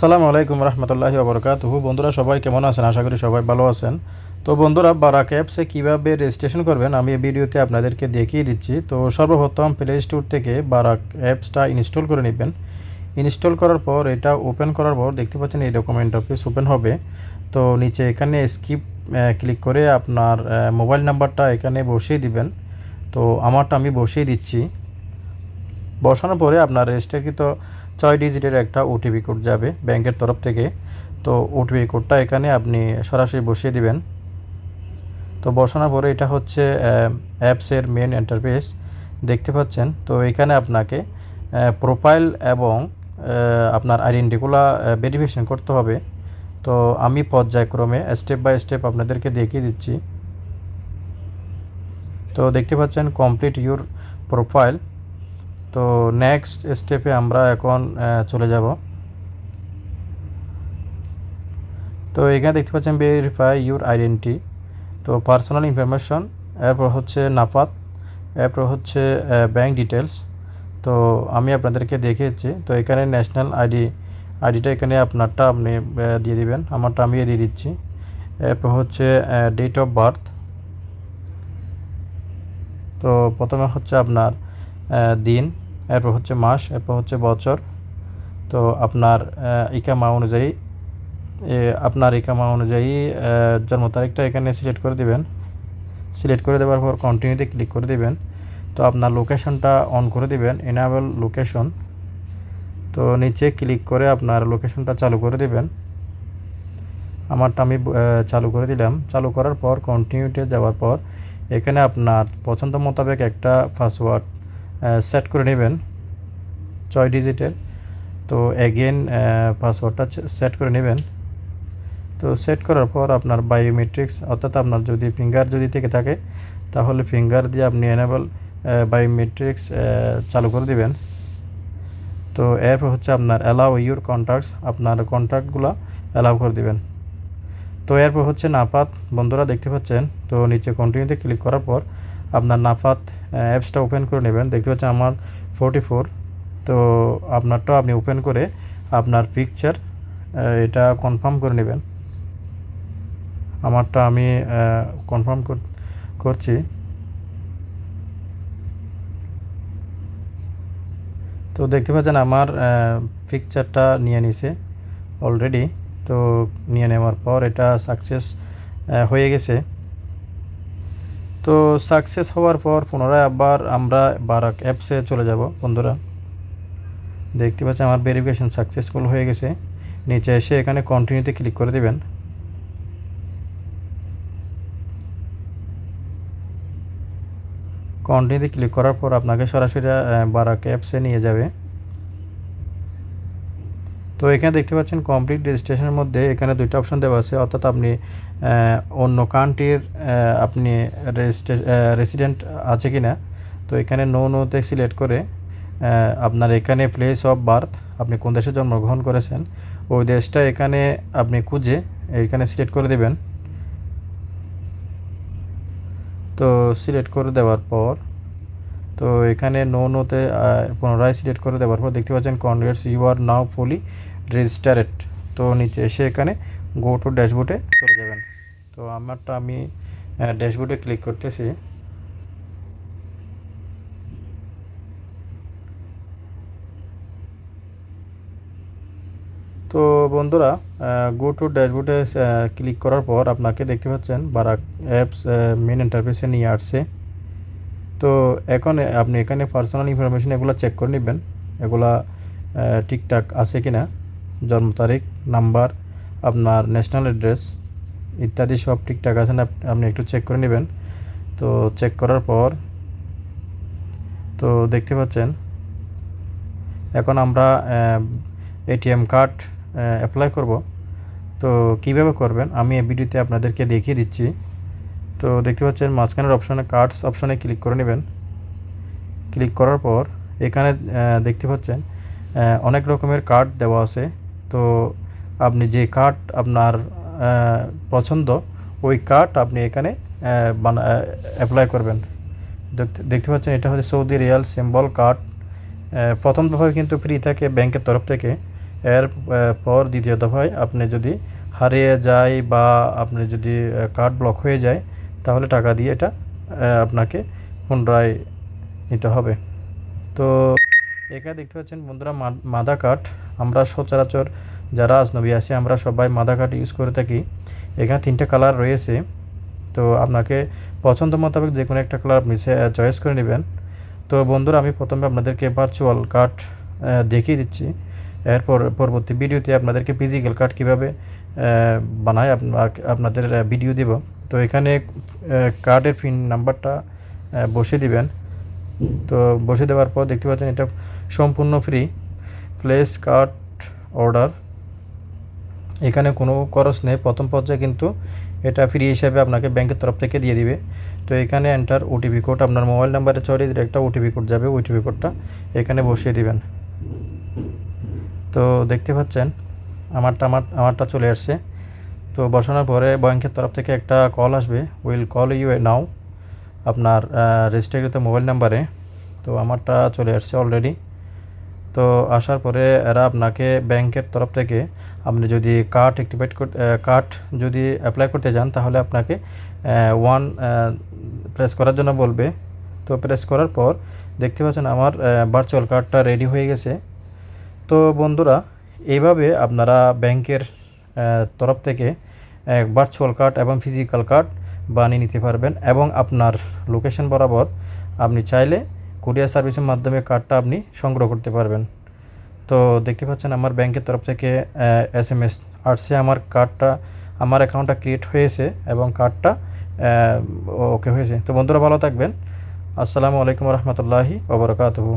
আসসালামু আলাইকুম রহমতুল্লাহি ওবরাকাতুহু। বন্ধুরা সবাই কেমন আছেন? আশা করি সবাই ভালো আছেন। তো বন্ধুরা, বারাক অ্যাপসে কীভাবে রেজিস্ট্রেশন করবেন আমি এই ভিডিওতে আপনাদেরকে দেখিয়ে দিচ্ছি। তো সর্বপ্রথম প্লে স্টোর থেকে বারাক অ্যাপসটা ইনস্টল করে নেবেন। ইনস্টল করার পর এটা ওপেন করার পর দেখতে পাচ্ছেন এরকম ইন্টারফেস ওপেন হবে। তো নিচে এখানে স্কিপ ক্লিক করে আপনার মোবাইল নাম্বারটা এখানে বসিয়ে দিবেন। তো আমারটা আমি বসিয়ে দিচ্ছি। বসানোর পরে আপনার রেজিস্টারকৃত 6 ডিজিটের একটা ওটিপি কোড যাবে ব্যাংকের তরফ থেকে। তো ওটিপি কোডটা এখানে আপনি সরাসরি বসিয়ে দিবেন। তো বসানোর পরে এটা হচ্ছে অ্যাপসের মেন ইন্টারফেস দেখতে পাচ্ছেন। তো এখানে আপনাকে প্রোফাইল এবং আপনার আইডেন্টিটিগুলো ভেরিফিকেশন করতে হবে। তো আমি পর্যায়ক্রমে স্টেপ বাই স্টেপ আপনাদেরকে দেখিয়ে দিচ্ছি। তো দেখতে পাচ্ছেন কমপ্লিট ইউর প্রোফাইল। তো নেক্সট স্টেপে আমরা এখন চলে যাব। তো এখানে দেখতে পাচ্ছেন ভেরিফাই ইউর আইডেন্টি। তো পার্সোনাল ইনফরমেশন, এরপর হচ্ছে নাফাত, এরপর হচ্ছে ব্যাঙ্ক ডিটেলস। তো আমি আপনাদেরকে দেখিয়েছি। তো এখানে ন্যাশনাল আইডিটা এখানে আপনারটা আপনি দিয়ে দিবেন, আমারটা আমি দিয়ে দিচ্ছি। এরপর হচ্ছে ডেট অফ বার্থ। তো প্রথমে হচ্ছে আপনার দিন, এরপর হচ্ছে মাস, এরপর হচ্ছে বছর। তো আপনার ইকামা অনুযায়ী জন্ম তারিখটা এখানে সিলেক্ট করে দিবেন। সিলেক্ট করে দেওয়ার পর কন্টিনিউতে ক্লিক করে দিবেন। তো আপনার লোকেশনটা অন করে দিবেন, এনাবেল লোকেশন। তো নিচে ক্লিক করে আপনার লোকেশনটা চালু করে দিবেন। আমারটা আমি চালু করে দিলাম। চালু করার পর কন্টিনিউতে যাওয়ার পর এখানে আপনার পছন্দ মোতাবেক একটা পাসওয়ার্ড সেট করে নেবেন 6 ডিজিটের। তো এগেন পাসওয়ার্ডটা সেট করে নেবেন। তো সেট করার পর আপনার বায়োমেট্রিক্স, অর্থাৎ আপনার যদি ফিঙ্গার যদি থেকে থাকে তাহলে ফিঙ্গার দিয়ে আপনি এনেবল বায়োমেট্রিক্স চালু করে দিবেন। তো এরপর হচ্ছে আপনার অ্যালাউ ইউর কন্ট্যাক্টস, আপনার কন্ট্যাক্টগুলো অ্যালাউ করে দিবেন। তো এরপর হচ্ছে নাফাত। বন্ধুরা দেখতে পাচ্ছেন, তো নিচে কন্টিনিউতে ক্লিক করার পর আপনার নাফাত অ্যাপসটা ওপেন করে নেবেন। দেখতে পাচ্ছেন আমার 44। তো আপনারটাও আপনি ওপেন করে আপনার পিকচার এটা কনফার্ম করে নেবেন। আমারটা আমি কনফার্ম করছি। তো দেখতে পাচ্ছেন আমার পিকচারটা নিয়ে নিছে অলরেডি। তো নিয়ে নেওয়ার পর এটা সাকসেস হয়ে গেছে। তো সাকসেস হওয়ার পর পুনরায় আবার আমরা বারাক অ্যাপসে চলে যাব। বন্ধুরা দেখতে পাচ্ছেন আমার ভেরিফিকেশন সাকসেসফুল হয়ে গেছে। নিচে এসে এখানে কন্টিনিউতে ক্লিক করে দেবেন। কন্টিনিউতে ক্লিক করার পর আপনাকে সরাসরি বারাক অ্যাপসে নিয়ে যাবে। তো এখানে দেখতে পাচ্ছেন কমপ্লিট রেজিস্ট্রেশনের মধ্যে এখানে দুইটা অপশন দেওয়া আছে, অর্থাৎ আপনি অন্য কান্ট্রির আপনি রেসিডেন্ট আছে কি না। তো এখানে নোতে সিলেক্ট করে আপনার এখানে প্লেস অফ বার্থ, আপনি কোন দেশে জন্মগ্রহণ করেছেন ওই দেশটা এখানে আপনি খুঁজে এখানে সিলেক্ট করে দেবেন। তো সিলেক্ট করে দেওয়ার পর তো এখানে নোতে পুনরায় সিলেক্ট করে দেওয়ার পর দেখতে পাচ্ছেন congrats, you are now fully registered. তো নিচে এসে এখানে গো টু ড্যাশবোর্ডে চলে যাবেন। তো আমারটা আমি ড্যাশবোর্ডে ক্লিক করতেছি। তো বন্ধুরা গো টু ড্যাশবোর্ডে ক্লিক করার পর আপনাকে দেখতে পাচ্ছেন বারাক অ্যাপস মেন ইন্টারফেসে নিয়ে আসছে। তো এখন আপনি এখানে পার্সোনাল ইনফরমেশন এগুলো চেক করে নেবেন, এগুলা ঠিকঠাক আছে কি না। জন্ম তারিখ, নাম্বার, আপনার ন্যাশনাল অ্যাড্রেস ইত্যাদি সব ঠিকঠাক আছে না আপনি একটু চেক করে নেবেন। তো চেক করার পর তো দেখতে পাচ্ছেন এখন আমরা এটিএম কার্ড অ্যাপ্লাই করব। তো কিভাবে করবেন আমি এই ভিডিওতে আপনাদেরকে দেখিয়ে দিচ্ছি। তো দেখতে পাচ্ছেন মাঝখানের অপশনে কার্ডস অপশনে ক্লিক করে নেবেন। ক্লিক করার পর এখানে দেখতে পাচ্ছেন অনেক রকমের কার্ড দেওয়া আছে। তো আপনি যে কার্ড আপনার পছন্দ ওই কার্ড আপনি এখানে অ্যাপ্লাই করবেন। দেখতে পাচ্ছেন এটা হচ্ছে সৌদি রিয়াল সিম্বল কার্ড। প্রথম দফায় কিন্তু ফ্রি থাকে ব্যাংকের তরফ থেকে, এর পর দ্বিতীয় দফায় আপনি যদি হারিয়ে যায় বা আপনি যদি কার্ড ব্লক হয়ে যায় তাহলে টাকা দিয়ে এটা আপনাকে পুনরায় নিতে হবে। তো এখানে দেখতে পাচ্ছেন বন্ধুরা মাদা কার্ড আমরা সচরাচর যারা আজনবী আছি আমরা সবাই মাদা কার্ড ইউজ করে থাকি। এখানে 3টা কালার রয়েছে, তো আপনাকে পছন্দ মোতাবেক যে কোনো একটা কালার আপনি চয়েস করে নেবেন। তো বন্ধুরা আমি প্রথমে আপনাদেরকে ভার্চুয়াল কার্ড দেখিয়ে দিচ্ছি, এরপর পরবর্তী ভিডিওতে আপনাদেরকে ফিজিক্যাল কার্ড কীভাবে বানায় আপনাদের ভিডিও দেব। তো এখানে কার্ডের পিন নাম্বারটা বসিয়ে দিবেন। তো বসিয়ে দেওয়ার পর দেখতে পাচ্ছেন এটা সম্পূর্ণ ফ্রি, প্লেস কার্ড অর্ডার, এখানে কোনো খরচ নেই। প্রথম পর্যায়ে কিন্তু এটা ফ্রি হিসাবে আপনাকে ব্যাংকের তরফ থেকে দিয়ে দিবে। তো এখানে এন্টার ওটিপি কোড, আপনার মোবাইল নাম্বারে চলে একটা ওটিপি কোড যাবে, ওটিপি কোডটা এখানে বসিয়ে দিবেন। তো দেখতে পাচ্ছেন আমারটা চলে আসছে। তো বসানোর পরে ব্যাংকের তরফ থেকে একটা কল আসবে, উইল কল ইউ নাও, আপনার রেজিস্টারিত মোবাইল নাম্বারে। তো আমারটা চলে আসছে অলরেডি। তো আসার পরে এরা আপনাকে ব্যাংকের তরফ থেকে আপনি যদি কার্ড যদি অ্যাপ্লাই করতে যান তাহলে আপনাকে 1 প্রেস করার জন্য বলবে। তো প্রেস করার পর দেখতে পাচ্ছেন আমার ভার্চুয়াল কার্ডটা রেডি হয়ে গেছে। তো বন্ধুরা এইভাবে আপনারা ব্যাংকের তরফ থেকে ভার্চুয়াল কার্ড এবং ফিজিক্যাল কার্ড বানিয়ে নিতে পারবেন এবং আপনার লোকেশন বরাবর আপনি চাইলে কুরিয়ার সার্ভিসের মাধ্যমে কার্ডটা আপনি সংগ্রহ করতে পারবেন। তো দেখতে পাচ্ছেন আমার ব্যাংকের তরফ থেকে SMS আসছে, আমার অ্যাকাউন্টটা ক্রিয়েট হয়েছে এবং কার্ডটা ওকে হয়েছে। তো বন্ধুরা ভালো থাকবেন। আসসালামু আলাইকুম রহমতুল্লাহি ওয়া বারাকাতুহু।